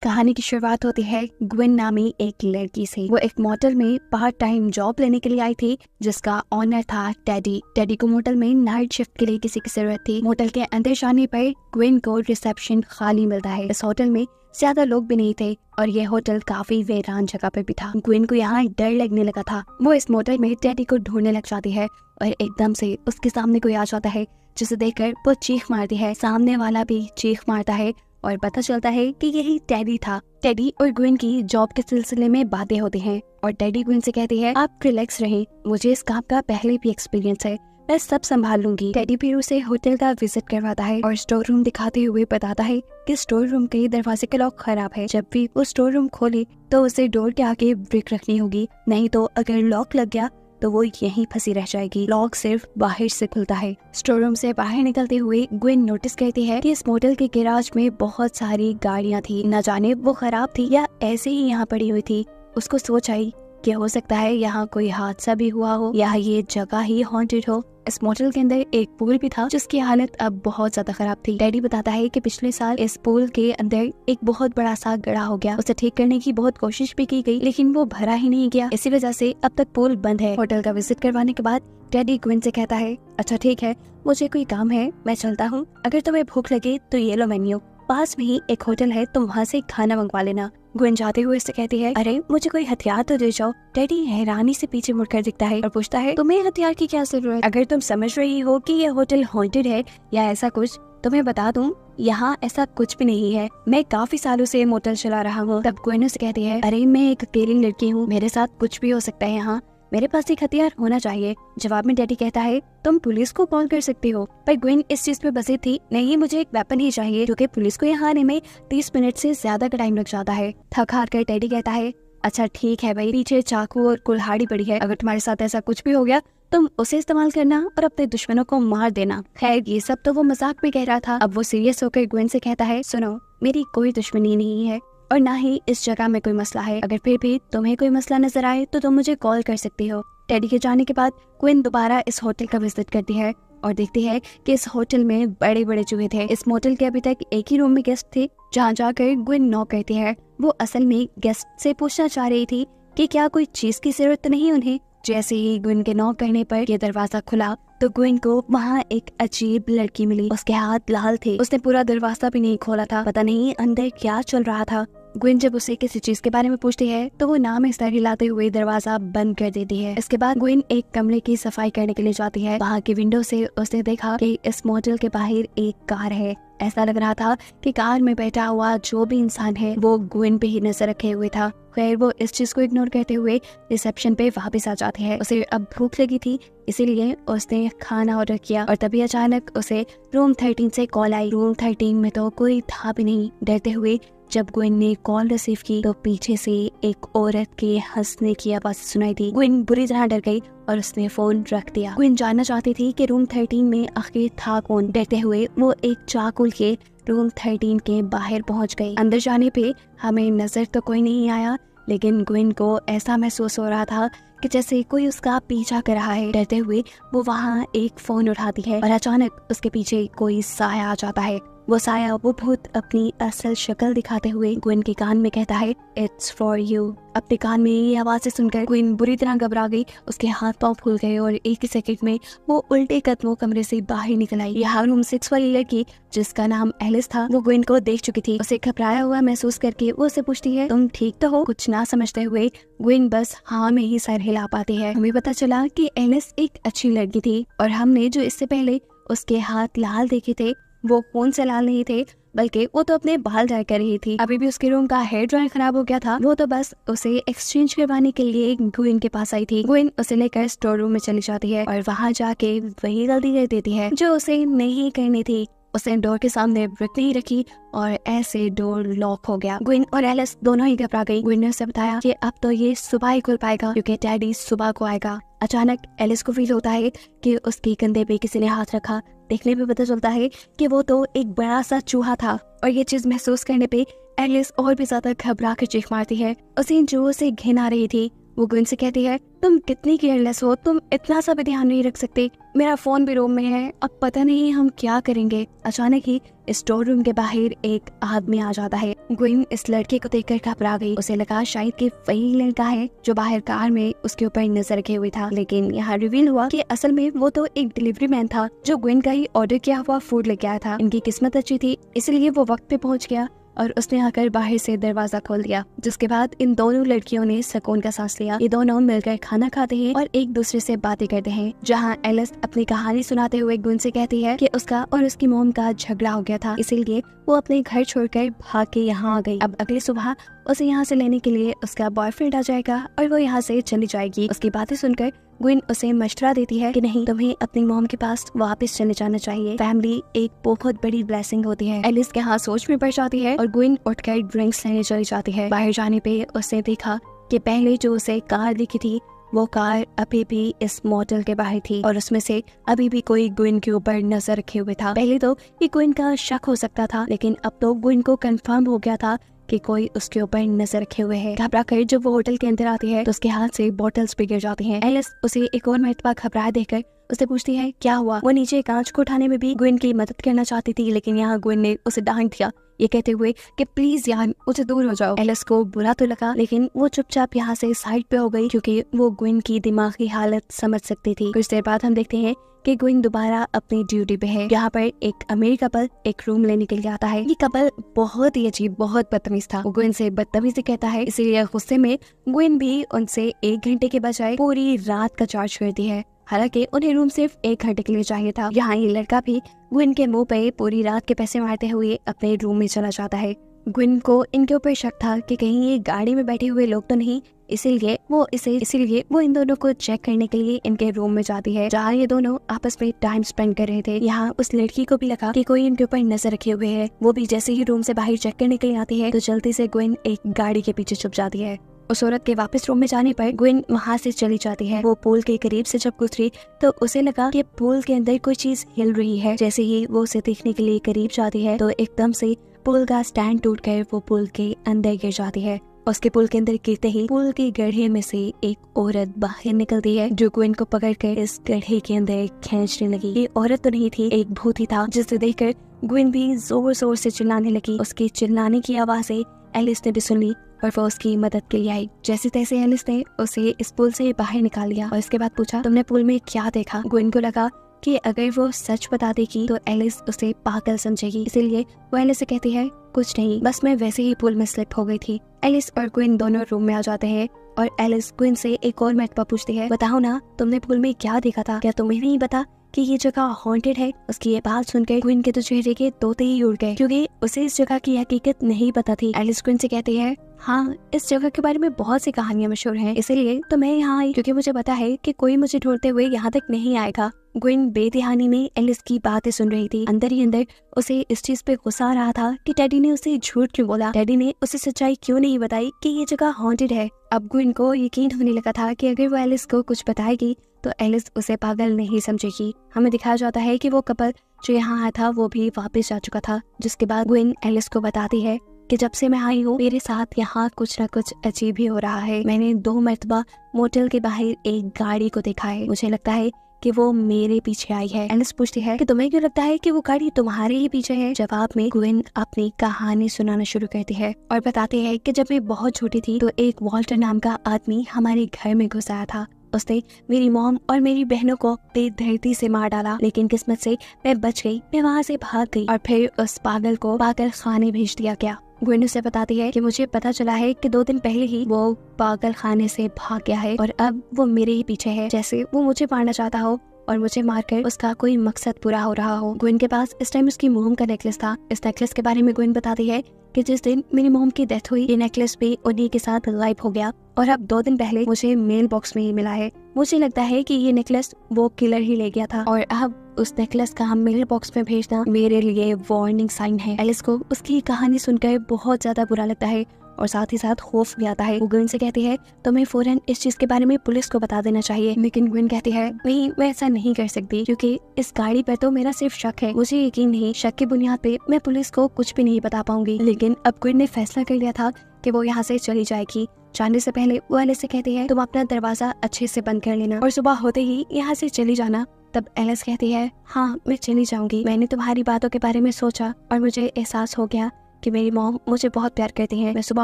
कहानी की शुरुआत होती है ग्विन नामी एक लड़की से। वो एक मोटल में पार्ट टाइम जॉब लेने के लिए आई थी, जिसका ऑनर था टेडी। टेडी को मोटल में नाइट शिफ्ट के लिए किसी की जरूरत थी। मोटल के अंदर जाने पर ग्विन को रिसेप्शन खाली मिलता है। इस होटल में ज्यादा लोग भी नहीं थे और ये होटल काफी वीरान जगह पे भी था। ग्विन को यहाँ डर लगने लगा था। वो इस मोटल में टेडी को ढूंढने लग जाती है और एकदम से उसके सामने कोई आ जाता है, जिसे देखकर वो चीख मारती है। सामने वाला भी चीख मारता है और पता चलता है कि यही टेडी था। टेडी और ग्विन की जॉब के सिलसिले में बातें होती हैं और टेडी ग्विन से कहती है, आप रिलैक्स रहें, मुझे इस काम का पहले भी एक्सपीरियंस है, मैं सब संभाल लूंगी। टेडी फिर उसे होटल का विजिट करवाता है और स्टोर रूम दिखाते हुए बताता है कि स्टोर रूम के दरवाजे का लॉक खराब है। जब भी वो स्टोर रूम खोले तो उसे डोर के आगे ब्रिक रखनी होगी, नहीं तो अगर लॉक लग गया तो वो यहीं फंसी रह जाएगी। लॉक सिर्फ बाहर से खुलता है। स्टोर रूम से बाहर निकलते हुए ग्विन नोटिस करती है कि इस मोटल के गैराज में बहुत सारी गाड़ियां थी। न जाने वो खराब थी या ऐसे ही यहाँ पड़ी हुई थी। उसको सोच आई कि हो सकता है यहाँ कोई हादसा भी हुआ हो या ये जगह ही हॉन्टेड हो। इस मोटल के अंदर एक पूल भी था जिसकी हालत अब बहुत ज्यादा खराब थी। डैडी बताता है कि पिछले साल इस पूल के अंदर एक बहुत बड़ा सा गड्ढा हो गया। उसे ठीक करने की बहुत कोशिश भी की गई, लेकिन वो भरा ही नहीं गया। इसी वजह से अब तक पूल बंद है। होटल का विजिट करवाने के बाद डैडी ग्विन से कहता है, अच्छा ठीक है, मुझे कोई काम है, मैं चलता हूँ। अगर तुम्हें भूख लगे तो ये लो मेन्यू, पास में ही एक होटल है, तुम वहाँ से खाना मंगवा लेना। ग्विन जाते हुए इससे कहती है, अरे मुझे कोई हथियार तो दे जाओ। डैडी हैरानी से पीछे मुड़कर दिखता है और पूछता है, तुम्हें हथियार की क्या जरूरत? अगर तुम समझ रही हो कि ये होटल हॉन्टेड है या ऐसा कुछ, तो मैं बता दूं, यहाँ ऐसा कुछ भी नहीं है। मैं काफी सालों से मोटल चला रहा हूँ। तब ग्विन से कहती है, अरे मैं एक अकेली लड़की हूँ, मेरे साथ कुछ भी हो सकता है, यहाँ मेरे पास एक हथियार होना चाहिए। जवाब में डैडी कहता है, तुम पुलिस को कॉल कर सकती हो। पर ग्विन इस चीज पे बसी थी, नहीं मुझे एक वेपन ही चाहिए, क्योंकि पुलिस को यहाँ आने में 30 मिनट से ज्यादा का टाइम लग जाता है। थक हार कर डैडी कहता है, अच्छा ठीक है भाई, पीछे चाकू और कुल्हाड़ी पड़ी है, अगर तुम्हारे साथ ऐसा कुछ भी हो गया तुम उसे इस्तेमाल करना और अपने दुश्मनों को मार देना। खैर ये सब तो वो मजाक में कह रहा था। अब वो सीरियस होकर ग्विन से कहता है, सुनो, मेरी कोई दुश्मनी नहीं है और ना ही इस जगह में कोई मसला है। अगर फिर भी तुम्हें कोई मसला नजर आए तो तुम मुझे कॉल कर सकती हो। टेडी के जाने के बाद ग्विन दोबारा इस होटल का विजिट करती है और देखती है कि इस होटल में बड़े बड़े चूहे थे। इस मोटल के अभी तक एक ही रूम में गेस्ट थे, जहाँ जाकर ग्विन नॉक करती है। वो असल में गेस्ट से पूछना चाह रही थी कि क्या कोई चीज की जरूरत नहीं उन्हें। जैसे ही ग्विन के नॉक करने पर ये दरवाजा खुला तो ग्विन को वहाँ एक अजीब लड़की मिली। उसके हाथ लाल थे, उसने पूरा दरवाजा भी नहीं खोला था। पता नहीं अंदर क्या चल रहा था। ग्विन जब उसे किसी चीज के बारे में पूछती है तो वो नाम इस तरह हिलाते हुए दरवाजा बंद कर देती है। इसके बाद ग्विन एक कमरे की सफाई करने के लिए जाती है। वहाँ की विंडो से उसने देखा कि इस मोटल के बाहर एक कार है। ऐसा लग रहा था कि कार में बैठा हुआ जो भी इंसान है वो ग्विन पे ही नजर रखे हुए था। खैर वो इस चीज को इग्नोर करते हुए रिसेप्शन पे वापस आ जाती है। उसे अब भूख लगी थी, इसीलिए उसने खाना ऑर्डर किया और तभी अचानक उसे रूम 13 से कॉल आई। रूम 13 में तो कोई था भी नहीं। डरते हुए जब ग्विन ने कॉल रिसीव की तो पीछे से एक औरत के हंसने की आवाज सुनाई दी। ग्विन बुरी तरह डर गई और उसने फोन रख दिया। ग्विन जानना चाहती थी कि रूम 13 में आखिर था कौन। डरते हुए वो एक चाकू के रूम 13 के बाहर पहुंच गई। अंदर जाने पे हमें नजर तो कोई नहीं आया, लेकिन ग्विन को ऐसा महसूस हो रहा था कि जैसे कोई उसका पीछा कर रहा है। डरते हुए वो वहाँ एक फोन उठाती है और अचानक उसके पीछे कोई साया आ जाता है। वो साया वो भूत अपनी असल शक्ल दिखाते हुए ग्विन के कान में कहता है, इट्स फॉर यू। अपने कान में ये आवाज़ें सुनकर ग्विन बुरी तरह घबरा गई। उसके हाथ पांव फूल गए और एक ही सेकंड में वो उल्टे कदमों कमरे से बाहर निकल आई। यहाँ रूम 6 वाली लड़की, जिसका नाम एलिस था, वो ग्विन को देख चुकी थी। उसे घबराया हुआ महसूस करके वो उसे पूछती है, तुम ठीक तो हो? कुछ ना समझते हुए ग्विन बस हाँ में ही सर हिला पाती है। हमें पता चला कि एलिस एक अच्छी लड़की थी और हमने जो इससे पहले उसके हाथ लाल देखे थे वो खून से लाल नहीं थे, बल्कि वो तो अपने बाल ड्राई कर रही थी। अभी भी उसके रूम का हेयर ड्रायर खराब हो गया था। वो तो बस उसे एक्सचेंज करवाने के लिए ग्विन के पास आई थी। ग्विन उसे लेकर स्टोर रूम में चली जाती है और वहाँ जाके वही गलती कर देती है जो उसे नहीं करनी थी। उसने डोर के सामने ब्रिक नहीं रखी और ऐसे डोर लॉक हो गया। ग्विन और एलिस दोनों ही घबरा गई। ग्विन ने उसे बताया कि अब तो ये सुबह ही खुल पाएगा क्योंकि डैडी सुबह को आएगा। अचानक एलिस को फील होता है कि उसके कंधे पे किसी ने हाथ रखा। देखने पे पता चलता है कि वो तो एक बड़ा सा चूहा था और ये चीज महसूस करने पे एलिस और भी ज्यादा घबरा कर चीख मारती है। उसे जो से घिन आ रही थी वो गुइन से कहती है, तुम कितनी केयरलेस हो, तुम इतना सा भी ध्यान नहीं रख सकते, मेरा फोन भी रूम में है, अब पता नहीं हम क्या करेंगे। अचानक ही स्टोर रूम के बाहर एक आदमी आ जाता है। गुइन इस लड़के को देखकर घबरा गई। उसे लगा शायद कि वही लड़का है जो बाहर कार में उसके ऊपर नजर रखे हुए था, लेकिन यहाँ रिवील हुआ कि असल में वो तो एक डिलीवरी मैन था जो गुइन का ही ऑर्डर किया हुआ फूड लेके आया था। इनकी किस्मत अच्छी थी, इसलिए वो वक्त पे पहुंच गया और उसने आकर बाहर से दरवाजा खोल दिया, जिसके बाद इन दोनों लड़कियों ने सुकून का सांस लिया। ये दोनों मिलकर खाना खाते हैं और एक दूसरे से बातें करते हैं, जहां एलिस अपनी कहानी सुनाते हुए गुइन से कहती है कि उसका और उसकी मोम का झगड़ा हो गया था, इसीलिए वो अपने घर छोड़कर भाग के यहाँ आ गई। अब अगली सुबह उसे यहाँ से लेने के लिए उसका बॉयफ्रेंड आ जाएगा और वो यहाँ से चली जाएगी। उसकी बातें सुनकर गुइन उसे मशवरा देती है कि नहीं, तुम्हें अपनी मॉम के पास वापस चले जाना चाहिए। फैमिली एक बहुत बड़ी ब्लेसिंग होती है। एलिस के हाथ सोच में पड़ जाती है और गुइन उठकर ड्रिंक्स लेने चली जाती है। बाहर जाने पे उसने देखा कि पहले जो उसे कार दिखी थी वो कार अभी भी इस मोटल के बाहर थी और उसमें से अभी भी कोई गुइन के ऊपर नजर रखे हुए था। पहले तो ये गुइन का शक हो सकता था, लेकिन अब तो गुइन को कंफर्म हो गया था कि कोई उसके ऊपर नजर रखे हुए है। घबरा कर जब वो होटल के अंदर आती है तो उसके हाथ से बॉटल्स भी गिर जाती हैं। एलिस उसे एक और मरतबा घबराए देखकर उससे पूछती है क्या हुआ। वो नीचे कांच को उठाने में भी गुइन की मदद करना चाहती थी, लेकिन यहाँ गुइन ने उसे डांट दिया, ये कहते हुए कि प्लीज यार मुझे दूर हो जाओ। एलिस को बुरा तो लगा, लेकिन वो चुपचाप यहाँ से साइड पे हो गई क्योंकि वो गुइन की दिमागी हालत समझ सकती थी। कुछ देर बाद हम देखते हैं कि गुइन दोबारा अपनी ड्यूटी पे है। यहाँ पर एक अमीर कपल एक रूम लेने के लिए आता है। ये कपल बहुत ही अजीब, बहुत बदतमीज था। वो गुइन से बदतमीजी कहता है, इसीलिए गुस्से में गुइन भी उनसे 1 घंटे के बजाय पूरी रात का चार्ज करती है। हालांकि उन्हें रूम सिर्फ 1 घंटे के लिए चाहिए था। यहाँ ये लड़का भी गुइन के मुंह पे पूरी रात के पैसे मारते हुए अपने रूम में चला जाता है। गुइन को इनके ऊपर शक था कि कहीं ये गाड़ी में बैठे हुए लोग तो नहीं, इसीलिए वो इन दोनों को चेक करने के लिए इनके रूम में जाती है, जहाँ ये दोनों आपस में टाइम स्पेंड कर रहे थे। यहाँ उस लड़की को भी लगा कि कोई इनके ऊपर नजर रखे हुए है। वो भी जैसे ही रूम से बाहर चेक करने के लिए आती है तो जल्दी से गुइन एक गाड़ी के पीछे छुप जाती है। उस औरत के वापस रूम में जाने पर गुइन वहाँ से चली जाती है। वो पूल के करीब से जब गुजरी तो उसे लगा कि पूल के अंदर कोई चीज हिल रही है। जैसे ही वो उसे देखने के लिए करीब जाती है तो एकदम से पुल का स्टैंड टूटकर वो पुल के अंदर गिर जाती है। उसके पुल के अंदर गिरते ही पुल के गड्ढे में से एक औरत बाहर निकलती है, जो गुइन को पकड़कर इस गड्ढे के अंदर खींचने लगी। ये औरत तो नहीं थी, एक भूत ही था, जिसे देखकर गुइन भी जोर जोर से चिल्लाने लगी। उसकी चिल्लाने की आवाज़ें एलिस ने भी सुन ली और वो उसकी मदद के लिए आई। जैसे तैसे एलिस ने उसे इस पुल से बाहर निकाल लिया और इसके बाद पूछा, तुमने पुल में क्या देखा? गुइन को लगा कि अगर वो सच बता देगी तो एलिस उसे पागल समझेगी, इसीलिए वो एलिस से कहती है, कुछ नहीं, बस मैं वैसे ही पुल में स्लिप हो गई थी। एलिस और गुइन दोनों रूम में आ जाते हैं और एलिस गुइन से एक और मरतबा पूछती है, बताओ ना, तुमने पुल में क्या देखा था? क्या तुम्हें नहीं पता कि ये जगह हॉन्टेड है? उसकी ये बात सुनकर गुइन के तो चेहरे के तोते ही उड़ गए, क्योंकि उसे इस जगह की हकीकत नहीं पता थी। एलिस गुइन से कहती है, हाँ, इस जगह के बारे में बहुत सी कहानियां मशहूर हैं, इसीलिए तो मैं यहाँ आई, क्योंकि मुझे पता है कि कोई मुझे ढूंढते हुए यहाँ तक नहीं आएगा। गुइन बेध्यानी में एलिस की बातें सुन रही थी। अंदर ही अंदर उसे इस चीज पे गुस्सा आ रहा था कि डैडी ने उसे झूठ क्यों बोला, डैडी ने उसे सच्चाई क्यों नहीं बताई कि ये जगह हॉन्टेड है। अब गुइन को यकीन होने लगा था कि अगर वो एलिस को कुछ बताएगी तो एलिस उसे पागल नहीं समझेगी। हमें दिखाया जाता है कि वो कपल जो यहाँ आया था वो भी वापस जा चुका था, जिसके बाद गुइन एलिस को बताती है कि जब से मैं आई हूँ मेरे साथ यहाँ कुछ न कुछ अजीब ही हो रहा है। मैंने 2 मरतबा मोटल के बाहर एक गाड़ी को देखा है, मुझे लगता है कि वो मेरे पीछे आई है। एलिस पूछती है कि तुम्हें क्यों लगता है कि वो गाड़ी तुम्हारे ही पीछे है? जवाब में गुइन अपनी कहानी सुनाना शुरू करती है और बताती है कि जब मैं बहुत छोटी थी तो एक वॉल्टर नाम का आदमी हमारे घर में घुस आया था। उसने मेरी मॉम और मेरी बहनों को धरती से मार डाला, लेकिन किस्मत से मैं बच गई। मैं वहाँ से भाग गई और फिर उस पागल को पागल खाने भेज दिया गया। गुइन उसे बताती है कि मुझे पता चला है कि 2 दिन पहले ही वो पागल खाने से भाग गया है और अब वो मेरे ही पीछे है, जैसे वो मुझे मारना चाहता हो और मुझे मारकर उसका कोई मकसद पूरा हो रहा हो। गुइन के पास इस टाइम उसकी मोम का नेकलेस था। इस नेकलेस के बारे में गुइन बताती है कि जिस दिन मेरी मोम की डेथ हुई ये नेकलेस भी उन्हीं के साथ गायब हो गया और अब 2 दिन पहले मुझे मेल बॉक्स में ही मिला है। मुझे लगता है कि ये नेकलेस वो किलर ही ले गया था और अब उस नेकलेस का मेल बॉक्स में भेजना मेरे लिए वार्निंग साइन है। एलिस को उसकी कहानी सुनकर बहुत ज्यादा बुरा लगता है और साथ ही साथ खौफ भी आता है। वो गुइन से कहती है तुम्हें फौरन इस चीज के बारे में पुलिस को बता देना चाहिए, लेकिन गुइन कहती है नहीं, मैं ऐसा नहीं कर सकती क्योंकि इस गाड़ी पर तो मेरा सिर्फ शक है, मुझे यकीन नहीं, शक की बुनियाद पे मैं पुलिस को कुछ भी नहीं बता पाऊंगी। लेकिन अब गुइन ने फैसला कर लिया था कि वो यहाँ से चली जाएगी। जाने से पहले वो एलिस से कहती है तुम अपना दरवाजा अच्छे से बंद कर लेना और सुबह होते ही यहाँ से चली जाना। तब एलिस कहती है हाँ मैं चली जाऊंगी, मैंने तुम्हारी बातों के बारे में सोचा और मुझे एहसास हो गया कि मेरी मॉम मुझे बहुत प्यार करती हैं। मैं सुबह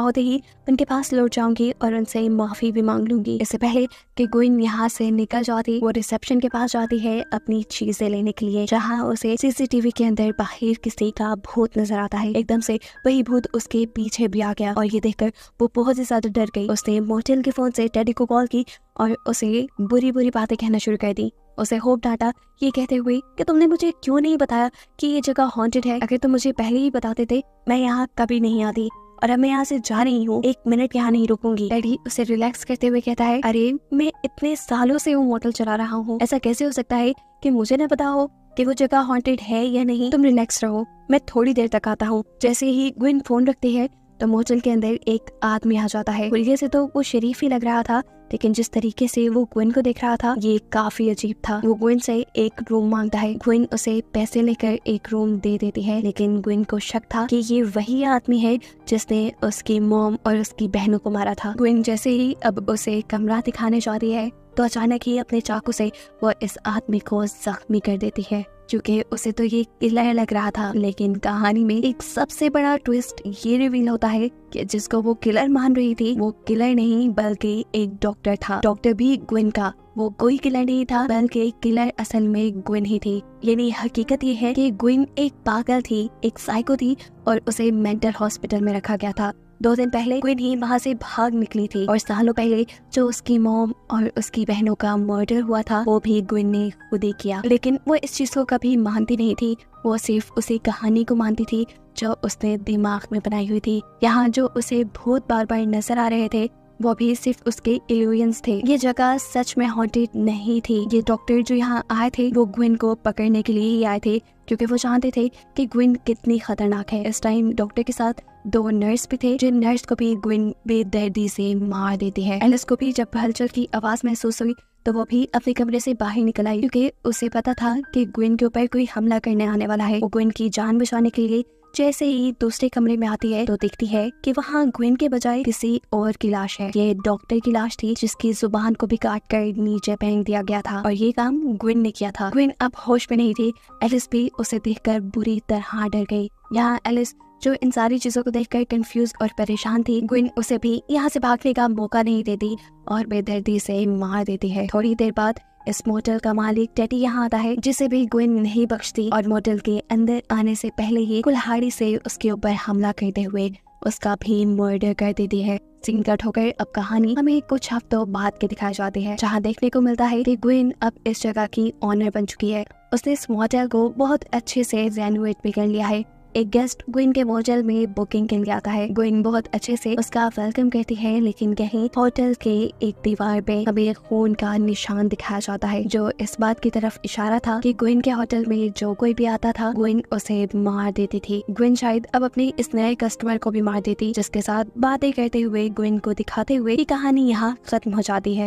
होते ही उनके पास लौट जाऊंगी और उनसे माफी भी मांग लूंगी। इससे पहले कि ग्विन यहाँ से निकल जाती, वो रिसेप्शन के पास जाती है अपनी चीजें लेने के लिए, जहाँ उसे सीसीटीवी के अंदर बाहर किसी का भूत नजर आता है। एकदम से वही भूत उसके पीछे भी आ गया और ये देखकर वो बहुत ही ज्यादा डर गई। उसने मोटेल के फोन से टेडी को कॉल की और उसे बुरी बुरी बातें कहना शुरू कर दी। उसे होप डांटा ये कहते हुए कि तुमने मुझे क्यों नहीं बताया कि ये जगह हॉन्टेड है। अगर तुम मुझे पहले ही बताते थे मैं यहाँ कभी नहीं आती और अब मैं यहाँ से जा रही हूँ, 1 मिनट यहाँ नहीं रुकूंगी। डैडी उसे रिलैक्स करते हुए कहता है अरे मैं इतने सालों से वो मोटल चला रहा हूँ, ऐसा कैसे हो सकता है कि मुझे न पता हो कि वो जगह हॉन्टेड है या नहीं। तुम रिलैक्स रहो, मैं थोड़ी देर तक आता हूँ। जैसे ही ग्विन फोन रखती है तो मोटल के अंदर एक आदमी आ जाता है। खुलिये से तो वो शरीफ ही लग रहा था, लेकिन जिस तरीके से वो ग्विन को देख रहा था ये काफी अजीब था। वो ग्विन से एक रूम मांगता है। ग्विन उसे पैसे लेकर एक रूम दे देती है, लेकिन ग्विन को शक था कि ये वही आदमी है जिसने उसकी मॉम और उसकी बहनों को मारा था। ग्विन जैसे ही अब उसे कमरा दिखाने जा रही है तो अचानक ही अपने चाकू से वो इस आदमी को जख्मी कर देती है, क्योंकि उसे तो ये किलर लग रहा था। लेकिन कहानी में एक सबसे बड़ा ट्विस्ट ये रिवील होता है कि जिसको वो किलर मान रही थी वो किलर नहीं बल्कि एक डॉक्टर था। डॉक्टर भी ग्विन का, वो कोई किलर नहीं था बल्कि किलर असल में ग्विन ही थी। यानी हकीकत ये है कि ग्विन एक पागल थी, एक साइको थी और उसे मेंटल हॉस्पिटल में रखा गया था। 2 दिन पहले ग्विन ही वहाँ से भाग निकली थी और सालों पहले जो उसकी मॉम और उसकी बहनों का मर्डर हुआ था वो भी ग्विन ने खुद ही किया। लेकिन वो इस चीज को कभी मानती नहीं थी, वो सिर्फ उसी कहानी को मानती थी जो उसने दिमाग में बनाई हुई थी। यहाँ जो उसे भूत बार बार नजर आ रहे थे वो भी सिर्फ उसके इल्यूजन्स थे। ये जगह सच में हॉन्टेड नहीं थी। ये डॉक्टर जो यहाँ आए थे वो ग्विन को पकड़ने के लिए ही आए थे, क्योंकि वो जानते थे कि ग्विन कितनी खतरनाक है। इस टाइम डॉक्टर के साथ 2 नर्स भी थे, जिन नर्स को भी ग्विन बेदर्दी से मार देती है। एलिस को भी जब हलचल की आवाज महसूस हुई तो वो भी अपने कमरे से बाहर निकल आई, क्योंकि उसे पता था कि ग्विन के ऊपर कोई हमला करने आने वाला है। वो ग्विन की जान बचाने के लिए जैसे ही दूसरे कमरे में आती है तो देखती है कि वहाँ ग्विन के बजाय किसी और की लाश है। ये डॉक्टर की लाश थी जिसकी जुबान को भी काट कर नीचे फेंक दिया गया था और ये काम ग्विन ने किया था। ग्विन अब होश में नहीं थी। एलिस भी उसे देखकर बुरी तरह डर गई। यहाँ एलिस जो इन सारी चीजों को देखकर कंफ्यूज और परेशान थी, ग्विन उसे भी यहाँ से भागने का मौका नहीं देती और बेदर्दी से मार देती है। थोड़ी देर बाद इस मोटल का मालिक टेडी यहाँ आता है, जिसे भी ग्विन नहीं बख्शती और मोटल के अंदर आने से पहले ही कुल्हाड़ी से उसके ऊपर हमला करते हुए उसका भी मर्डर कर देती है। सीन कट होकर अब कहानी हमें कुछ हफ्तों बाद के दिखाई जाती है, जहाँ देखने को मिलता है कि ग्विन अब इस जगह की ऑनर बन चुकी है। उसने इस मोटल को बहुत अच्छे से रेनोवेट भी कर लिया है। एक गेस्ट ग्विन के मोटल में बुकिंग के लिए आता है। ग्विन बहुत अच्छे से उसका वेलकम करती है, लेकिन कहीं होटल के एक दीवार पे हमें खून का निशान दिखाया जाता है, जो इस बात की तरफ इशारा था कि ग्विन के होटल में जो कोई भी आता था ग्विन उसे मार देती थी। ग्विन शायद अब अपने इस नए कस्टमर को भी मार देती, जिसके साथ बातें करते हुए ग्विन को दिखाते हुए ये कहानी यहाँ खत्म हो जाती है।